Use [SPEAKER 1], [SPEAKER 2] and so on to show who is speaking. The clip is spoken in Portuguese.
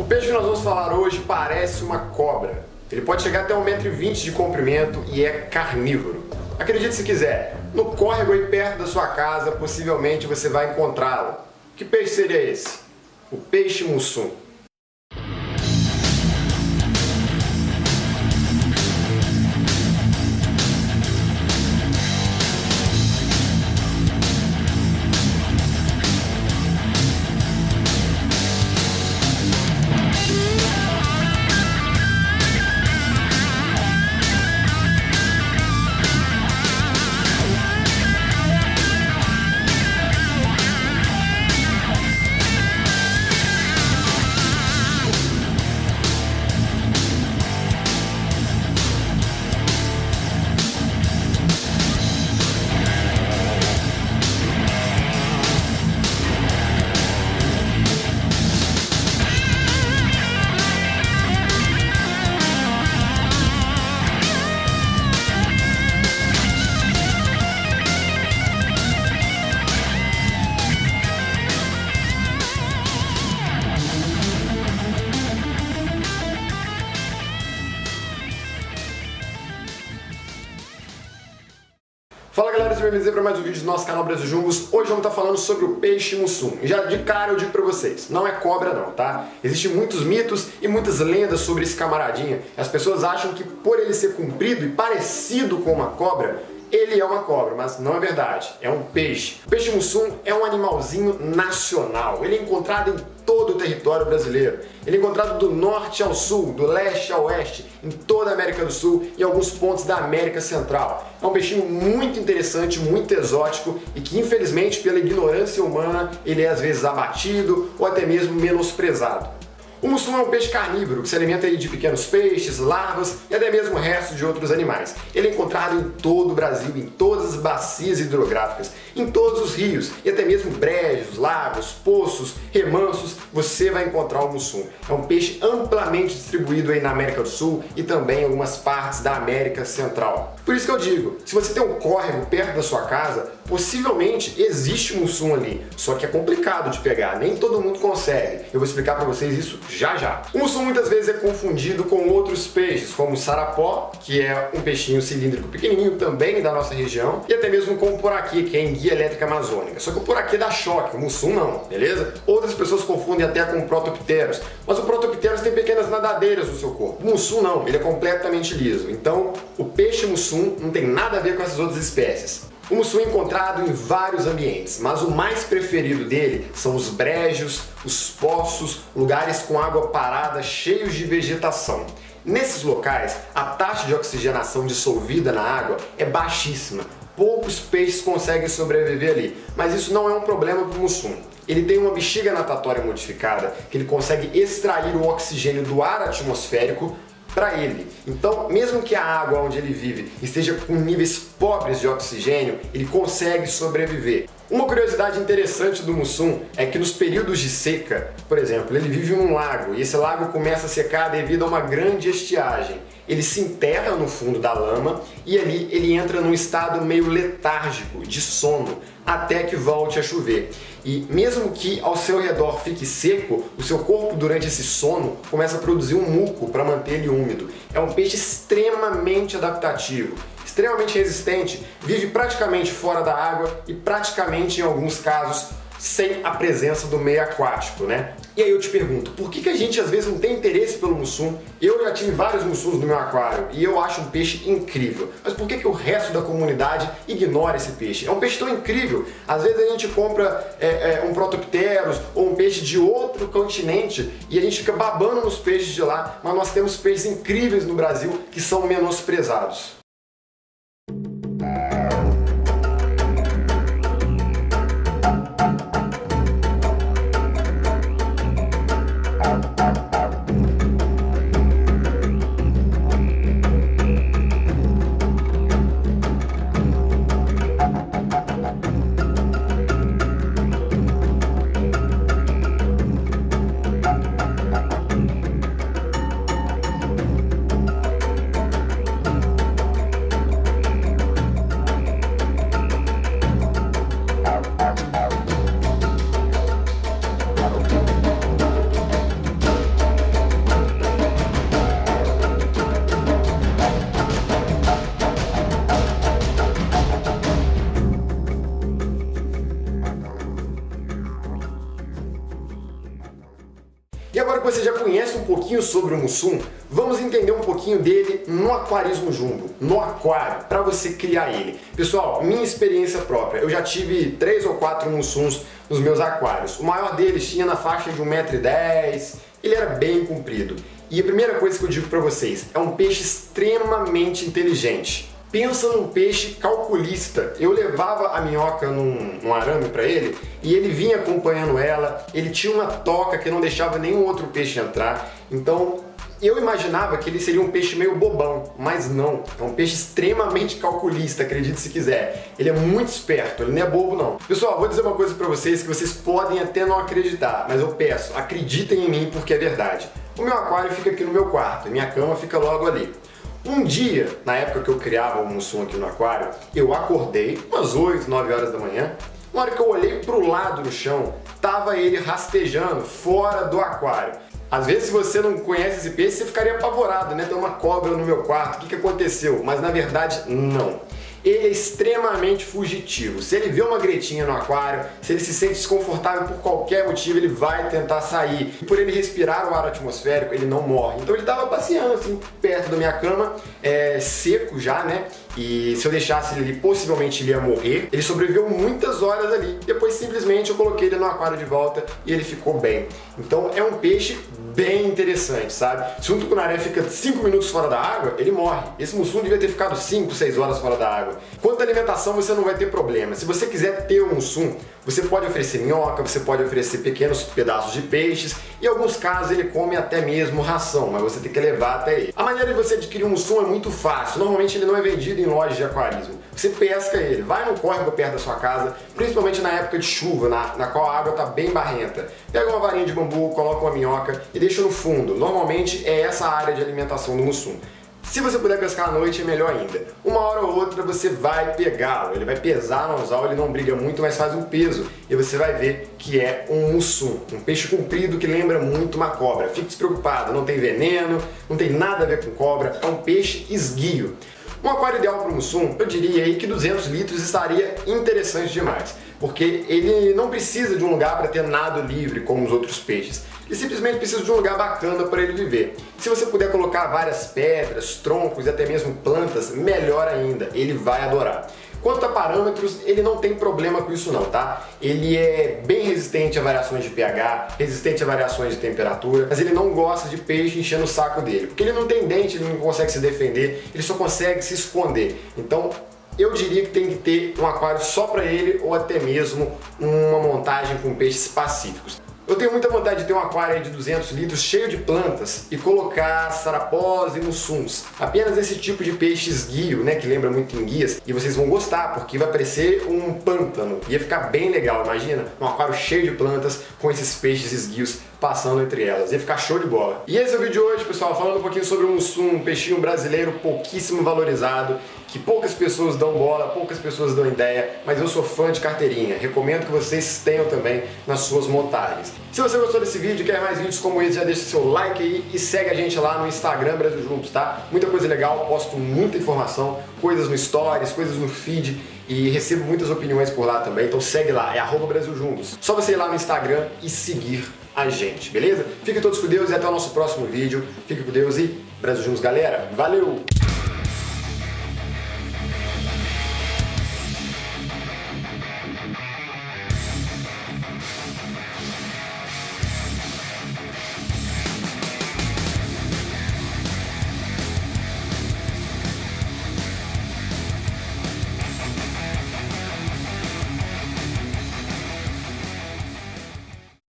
[SPEAKER 1] peixe que nós vamos falar hoje parece uma cobra. Ele pode chegar até 1,20 m de comprimento e é carnívoro. Acredite se quiser, no córrego aí perto da sua casa, possivelmente você vai encontrá-lo. Que peixe seria esse? O peixe mussum. Fala galera, sejam bem-vindos para mais um vídeo do nosso canal Brasil Jumbos. Hoje vamos estar falando sobre o peixe mussum. E já de cara eu digo para vocês, não é cobra não, tá? Existem muitos mitos e muitas lendas sobre esse camaradinha. As pessoas acham que por ele ser comprido e parecido com uma cobra, ele é uma cobra, mas não é verdade, é um peixe. O peixe mussum é um animalzinho nacional, ele é encontrado em todo o território brasileiro. Ele é encontrado do norte ao sul, do leste ao oeste, em toda a América do Sul e em alguns pontos da América Central. É um peixinho muito interessante, muito exótico e que infelizmente pela ignorância humana ele é às vezes abatido ou até mesmo menosprezado. O mussum é um peixe carnívoro que se alimenta de pequenos peixes, larvas e até mesmo restos de outros animais. Ele é encontrado em todo o Brasil, em todas as bacias hidrográficas, em todos os rios e até mesmo brejos, lagos, poços, remansos, você vai encontrar o mussum. É um peixe amplamente distribuído aí na América do Sul e também em algumas partes da América Central. Por isso que eu digo, se você tem um córrego perto da sua casa, possivelmente existe um mussum ali, só que é complicado de pegar, nem todo mundo consegue. Eu vou explicar para vocês isso já já. O mussum muitas vezes é confundido com outros peixes, como o sarapó, que é um peixinho cilíndrico pequenininho também da nossa região, e até mesmo com o poraqui, que é enguia elétrica amazônica. Só que o poraqui dá choque, o mussum não, beleza? Outras pessoas confundem até com o protopteros, mas o protopteros tem pequenas nadadeiras no seu corpo. O mussum não, ele é completamente liso. Então, o peixe mussum não tem nada a ver com essas outras espécies. O mussum é encontrado em vários ambientes, mas o mais preferido dele são os brejos, os poços, lugares com água parada cheios de vegetação. Nesses locais, a taxa de oxigenação dissolvida na água é baixíssima. Poucos peixes conseguem sobreviver ali, mas isso não é um problema para o mussum. Ele tem uma bexiga natatória modificada que ele consegue extrair o oxigênio do ar atmosférico para ele. Então, mesmo que a água onde ele vive esteja com níveis pobres de oxigênio, ele consegue sobreviver. Uma curiosidade interessante do mussum é que nos períodos de seca, por exemplo, ele vive em um lago e esse lago começa a secar devido a uma grande estiagem. Ele se enterra no fundo da lama e ali ele entra num estado meio letárgico, de sono, até que volte a chover. E mesmo que ao seu redor fique seco, o seu corpo durante esse sono começa a produzir um muco para manter ele úmido. É um peixe extremamente adaptativo, extremamente resistente, vive praticamente fora da água e praticamente em alguns casos sem a presença do meio aquático, né? E aí eu te pergunto, por que a gente às vezes não tem interesse pelo mussum? Eu já tive vários mussuns no meu aquário e eu acho um peixe incrível. Mas por que o resto da comunidade ignora esse peixe? É um peixe tão incrível. Às vezes a gente compra um protopteros ou um peixe de outro continente e a gente fica babando nos peixes de lá, mas nós temos peixes incríveis no Brasil que são menosprezados. agora que você já conhece um pouquinho sobre o mussum, vamos entender um pouquinho dele no aquarismo jumbo, no aquário, para você criar ele. Pessoal, minha experiência própria, eu já tive 3 ou 4 mussuns nos meus aquários. O maior deles tinha na faixa de 1,10 m, ele era bem comprido. E a primeira coisa que eu digo para vocês, é um peixe extremamente inteligente. Pensa num peixe calculista. Eu levava a minhoca num arame para ele e ele vinha acompanhando ela, ele tinha uma toca que não deixava nenhum outro peixe entrar. Então eu imaginava que ele seria um peixe meio bobão, mas não. É um peixe extremamente calculista, acredite se quiser. Ele é muito esperto, ele não é bobo não. Pessoal, vou dizer uma coisa para vocês que vocês podem até não acreditar, mas eu peço, acreditem em mim porque é verdade. O meu aquário fica aqui no meu quarto, minha cama fica logo ali. Um dia, na época que eu criava o mussum aqui no aquário, eu acordei umas 8, 9 horas da manhã. Na hora que eu olhei pro lado no chão, tava ele rastejando fora do aquário. Às vezes, se você não conhece esse peixe, você ficaria apavorado, né? Tem uma cobra no meu quarto, o que aconteceu? Mas na verdade, não. Ele é extremamente fugitivo. Se ele vê uma gretinha no aquário, se ele se sente desconfortável por qualquer motivo, ele vai tentar sair. E por ele respirar o ar atmosférico, ele não morre. Então ele estava passeando assim, perto da minha cama, seco já, né? E se eu deixasse ele ali, possivelmente ele ia morrer. Ele sobreviveu muitas horas ali. Depois simplesmente eu coloquei ele no aquário de volta e ele ficou bem. Então é um peixe bem interessante, sabe? Se um tucunaré fica 5 minutos fora da água, ele morre. Esse mussum devia ter ficado 5, 6 horas fora da água. Quanto à alimentação, você não vai ter problema. Se você quiser ter um mussum, você pode oferecer minhoca, você pode oferecer pequenos pedaços de peixes e em alguns casos ele come até mesmo ração, mas você tem que levar até ele. A maneira de você adquirir um mussum é muito fácil. Normalmente ele não é vendido em lojas de aquarismo. Você pesca ele, vai num córrego perto da sua casa, principalmente na época de chuva, na qual a água está bem barrenta. Pega uma varinha de bambu, coloca uma minhoca e deixa no fundo. Normalmente é essa a área de alimentação do mussum. Se você puder pescar à noite, é melhor ainda. Uma hora ou outra você vai pegá-lo, ele vai pesar no anzol, ele não briga muito, mas faz um peso. E você vai ver que é um mussum, um peixe comprido que lembra muito uma cobra. Fique despreocupado, não tem veneno, não tem nada a ver com cobra, é um peixe esguio. Um aquário ideal para o mussum, eu diria aí que 200 litros estaria interessante demais, porque ele não precisa de um lugar para ter nado livre como os outros peixes. Ele simplesmente precisa de um lugar bacana para ele viver. Se você puder colocar várias pedras, troncos e até mesmo plantas, melhor ainda, ele vai adorar. Quanto a parâmetros, ele não tem problema com isso não, tá? Ele é bem resistente a variações de pH, resistente a variações de temperatura, mas ele não gosta de peixe enchendo o saco dele, porque ele não tem dente, ele não consegue se defender, ele só consegue se esconder. Então, eu diria que tem que ter um aquário só para ele ou até mesmo uma montagem com peixes pacíficos. Eu tenho muita vontade de ter um aquário de 200 litros cheio de plantas e colocar sarapós e mussuns. Apenas esse tipo de peixe esguio, né, que lembra muito enguias. E vocês vão gostar, porque vai parecer um pântano. Ia ficar bem legal, imagina? Um aquário cheio de plantas com esses peixes esguios passando entre elas. Ia ficar show de bola. E esse é o vídeo de hoje, pessoal, falando um pouquinho sobre o mussum, um peixinho brasileiro pouquíssimo valorizado, que poucas pessoas dão bola, poucas pessoas dão ideia, mas eu sou fã de carteirinha. Recomendo que vocês tenham também nas suas montagens. Se você gostou desse vídeo e quer mais vídeos como esse, já deixa seu like aí e segue a gente lá no Instagram Brasil Jumbos, tá? Muita coisa legal, posto muita informação, coisas no Stories, coisas no feed e recebo muitas opiniões por lá também, então segue lá, é @BrasilJumbos. Só você ir lá no Instagram e seguir a gente, beleza? Fiquem todos com Deus e até o nosso próximo vídeo. Fique com Deus e Brasil Jumbos, galera. Valeu!